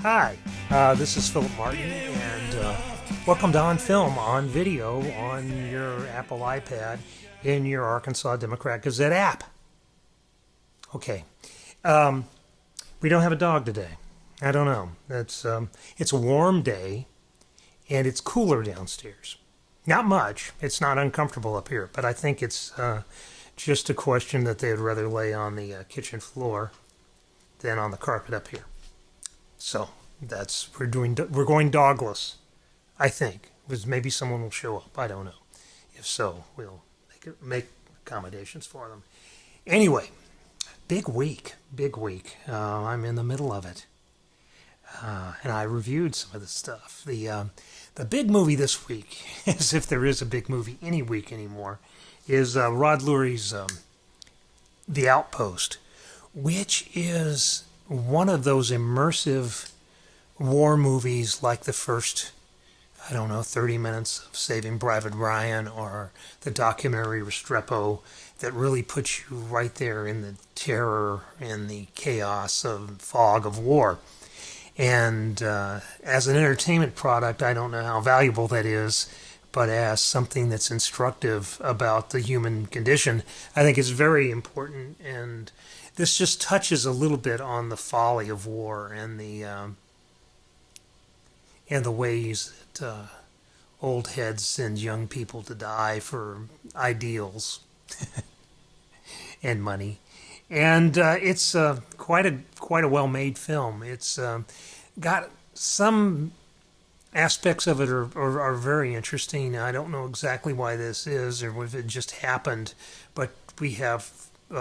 Hi, this is Philip Martin, and welcome to OnFilm on video on your Apple iPad in your Arkansas Democrat Gazette app. Okay, we don't have a dog today. I don't know. It's a warm day, and it's cooler downstairs. Not much. It's not uncomfortable up here, but I think it's just a question that they'd rather lay on the kitchen floor than on the carpet up here. So we're going dogless, I think. Maybe someone will show up. I don't know. If so, we'll make accommodations for them. Anyway, big week. I'm in the middle of it, and I reviewed some of the stuff. The big movie this week, as if there is a big movie any week anymore, is Rod Lurie's The Outpost, which is one of those immersive war movies like the first, 30 minutes of Saving Private Ryan or the documentary Restrepo that really puts you right there in the terror and the chaos of fog of war. And as an entertainment product, I don't know how valuable that is, but as something that's instructive about the human condition, I think it's very important. And this just touches a little bit on the folly of war and the ways that old heads send young people to die for ideals and money. And it's quite a well-made film. It's got some aspects of it are very interesting. I don't know exactly why this is or if it just happened, but we have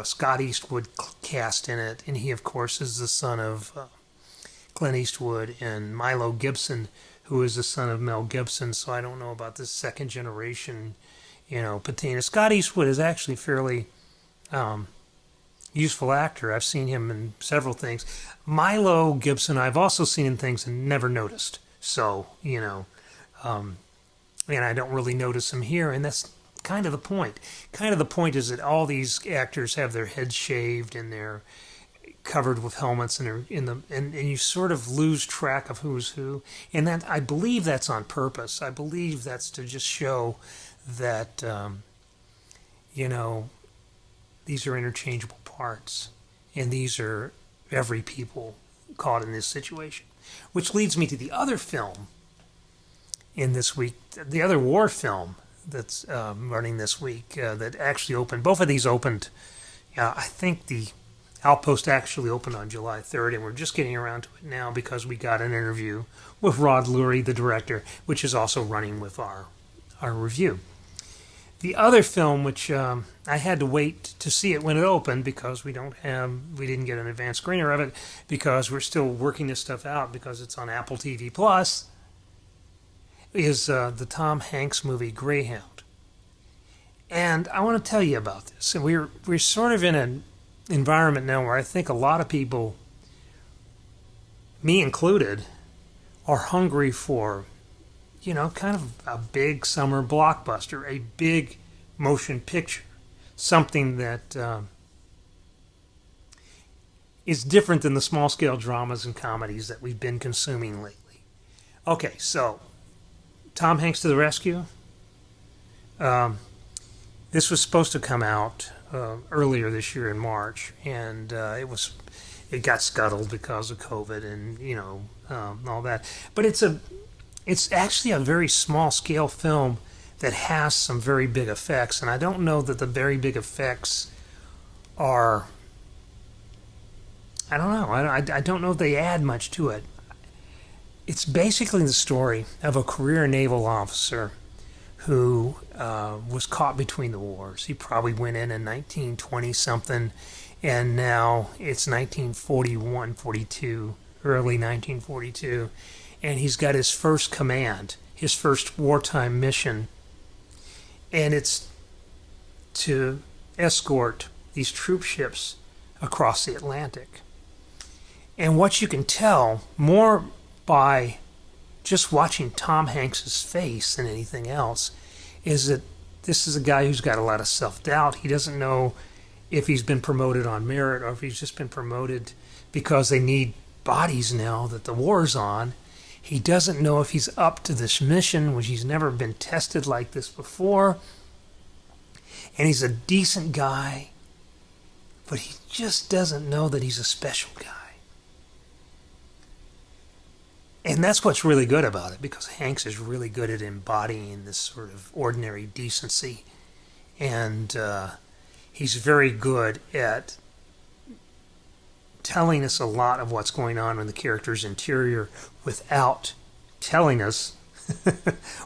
Scott Eastwood cast in it, and he, of course, is the son of Clint Eastwood, and Milo Gibson, who is the son of Mel Gibson. So I don't know about this second generation, patina. Scott Eastwood is actually fairly useful actor. I've seen him in several things. Milo Gibson, I've also seen in things and never noticed. So, and I don't really notice him here, and that's kind of the point. Kind of the point is that all these actors have their heads shaved and they're covered with helmets and and you sort of lose track of who's who. And that, I believe that's on purpose. I believe that's to just show that these are interchangeable parts, and these are every people caught in this situation. Which leads me to the other film in this week, the other war film that's running this week that actually opened. Both of these opened, I think the Outpost actually opened on July 3rd, and we're just getting around to it now because we got an interview with Rod Lurie, the director, which is also running with our review. The other film, which I had to wait to see it when it opened because we didn't get an advance screener of it because we're still working this stuff out because it's on Apple TV Plus, is the Tom Hanks movie Greyhound. And I want to tell you about this. And we're sort of in an environment now where I think a lot of people, me included, are hungry for kind of a big summer blockbuster, a big motion picture, something that is different than the small-scale dramas and comedies that we've been consuming lately. Okay, so Tom Hanks to the rescue. This was supposed to come out earlier this year in March, and it got scuttled because of COVID and all that. But it's actually a very small-scale film that has some very big effects, and I don't know that the very big effects are... I don't know. I don't know if they add much to it. It's basically the story of a career naval officer who was caught between the wars. He probably went in 1920-something, and now it's 1941, 42, early 1942. And he's got his first command, his first wartime mission, and it's to escort these troop ships across the Atlantic. And what you can tell more by just watching Tom Hanks's face than anything else is that this is a guy who's got a lot of self-doubt. He doesn't know if he's been promoted on merit or if he's just been promoted because they need bodies now that the war's on. He doesn't know if he's up to this mission, which he's never been tested like this before. And he's a decent guy, but he just doesn't know that he's a special guy. And that's what's really good about it, because Hanks is really good at embodying this sort of ordinary decency. And he's very good at telling us a lot of what's going on in the character's interior without telling us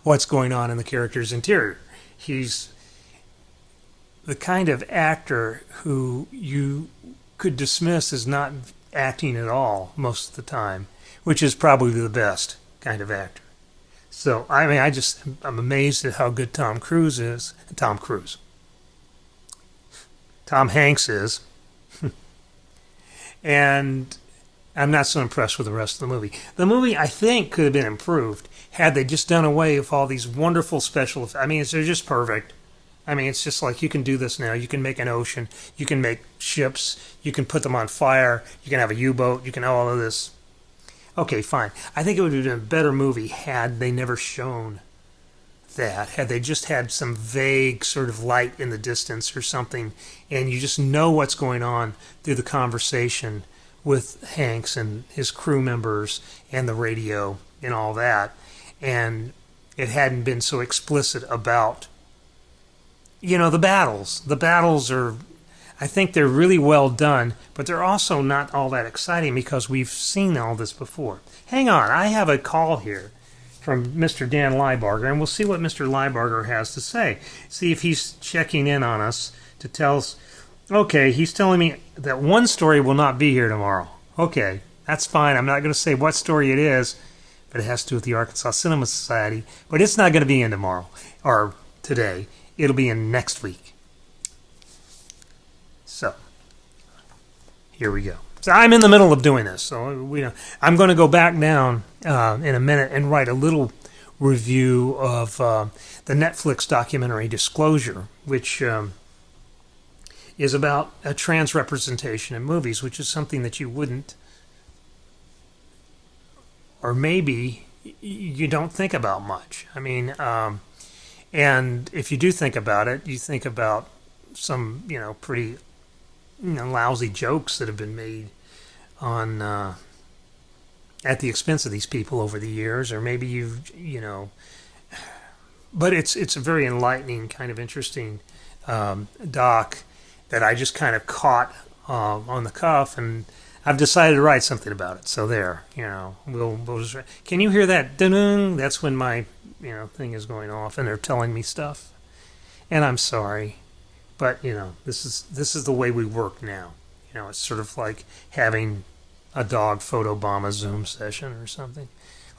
what's going on in the character's interior. He's the kind of actor who you could dismiss as not acting at all most of the time, which is probably the best kind of actor. So, I mean, I'm amazed at how good Tom Hanks is. And I'm not so impressed with the rest of the movie. The movie, I think, could have been improved had they just done away with all these wonderful special effects. I mean, they're just perfect. I mean, it's just like, you can do this now. You can make an ocean. You can make ships. You can put them on fire. You can have a U-boat. You can have all of this. Okay, fine. I think it would have been a better movie had they never shown that. Had they just had some vague sort of light in the distance or something, and you just know what's going on through the conversation with Hanks and his crew members and the radio and all that. And it hadn't been so explicit about, the battles. The battles are, I think they're really well done, but they're also not all that exciting because we've seen all this before. Hang on, I have a call here from Mr. Dan Liebarger, and we'll see what Mr. Liebarger has to say. See if he's checking in on us to tell us. Okay, he's telling me that one story will not be here tomorrow. Okay, that's fine. I'm not going to say what story it is, but it has to do with the Arkansas Cinema Society. But it's not going to be in tomorrow or today. It'll be in next week. So, here we go. So I'm in the middle of doing this. So I'm going to go back down in a minute and write a little review of the Netflix documentary Disclosure, which is about a trans representation in movies, which is something that you wouldn't, or maybe you don't think about much. I mean, and if you do think about it, you think about some, pretty lousy jokes that have been made on at the expense of these people over the years, or maybe but it's a very enlightening, kind of interesting doc that I just kind of caught on the cuff, and I've decided to write something about it. So there, we'll just, can you hear that? Ding! That's when my thing is going off, and they're telling me stuff, and I'm sorry. But, this is the way we work now. It's sort of like having a dog photobomb a Zoom session or something.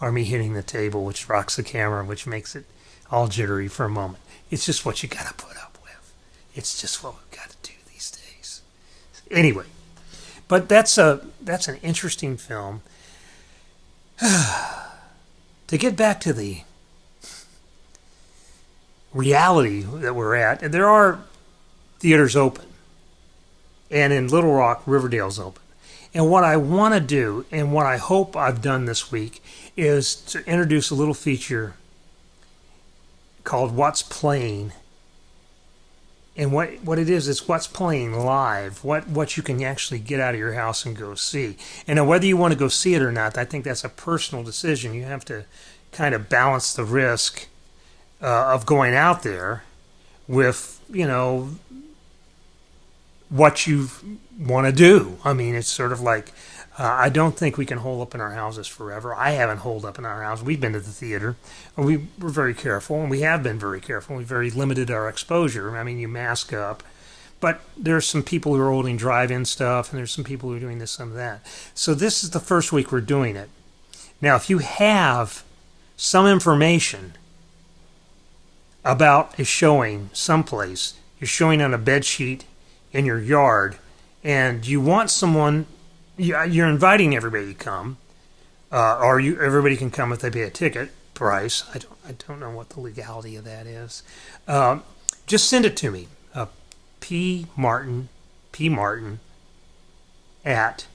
Or me hitting the table, which rocks the camera, which makes it all jittery for a moment. It's just what you got to put up with. It's just what we've got to do these days. Anyway, but that's an interesting film. To get back to the reality that we're at, and there are theaters open, and in Little Rock, Riverdale's open. And what I want to do, and what I hope I've done this week, is to introduce a little feature called What's Playing. And what it is, it's what's playing live, what you can actually get out of your house and go see. And whether you want to go see it or not, I think that's a personal decision. You have to kind of balance the risk of going out there with, what you want to do. I mean, it's sort of like, I don't think we can hole up in our houses forever. I haven't holed up in our house. We've been to the theater. We were very careful, and we have been very careful. We very limited our exposure. I mean, you mask up. But there's some people who are holding drive-in stuff, and there's some people who are doing this, some of that. So this is the first week we're doing it. Now, if you have some information about a showing someplace, you're showing on a bed sheet in your yard, and you want someone, you're inviting everybody to come, or everybody can come if they pay a ticket price. I don't know what the legality of that is. Just send it to me, P Martin at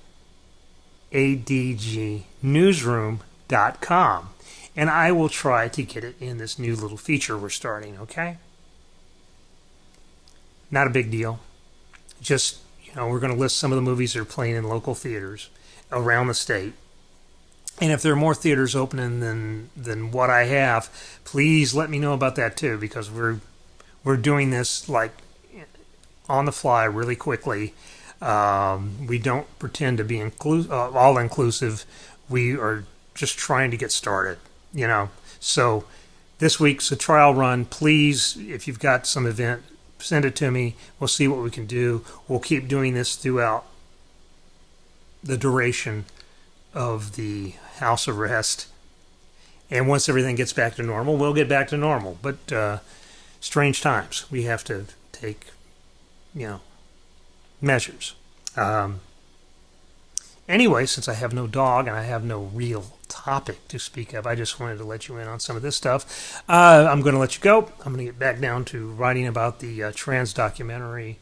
adgnewsroom.com. And I will try to get it in this new little feature we're starting, okay? Not a big deal. Just, we're going to list some of the movies that are playing in local theaters around the state. And if there are more theaters opening than what I have, please let me know about that too, because we're doing this like on the fly really quickly. We don't pretend to be all inclusive. We are just trying to get started, So this week's a trial run. Please, if you've got some event, send it to me. We'll see what we can do. We'll keep doing this throughout the duration of the house arrest. And once everything gets back to normal, we'll get back to normal. But strange times. We have to take, measures. Anyway, since I have no dog and I have no real topic to speak of, I just wanted to let you in on some of this stuff. I'm going to let you go. I'm going to get back down to writing about the trans documentary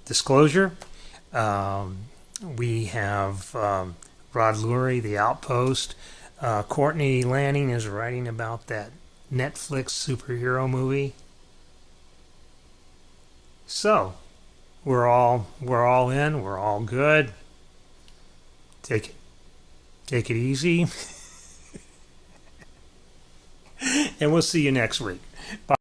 Disclosure. We have Rod Lurie, The Outpost. Courtney Lanning is writing about that Netflix superhero movie. So, we're all in. We're all good. Take it easy. And we'll see you next week. Bye.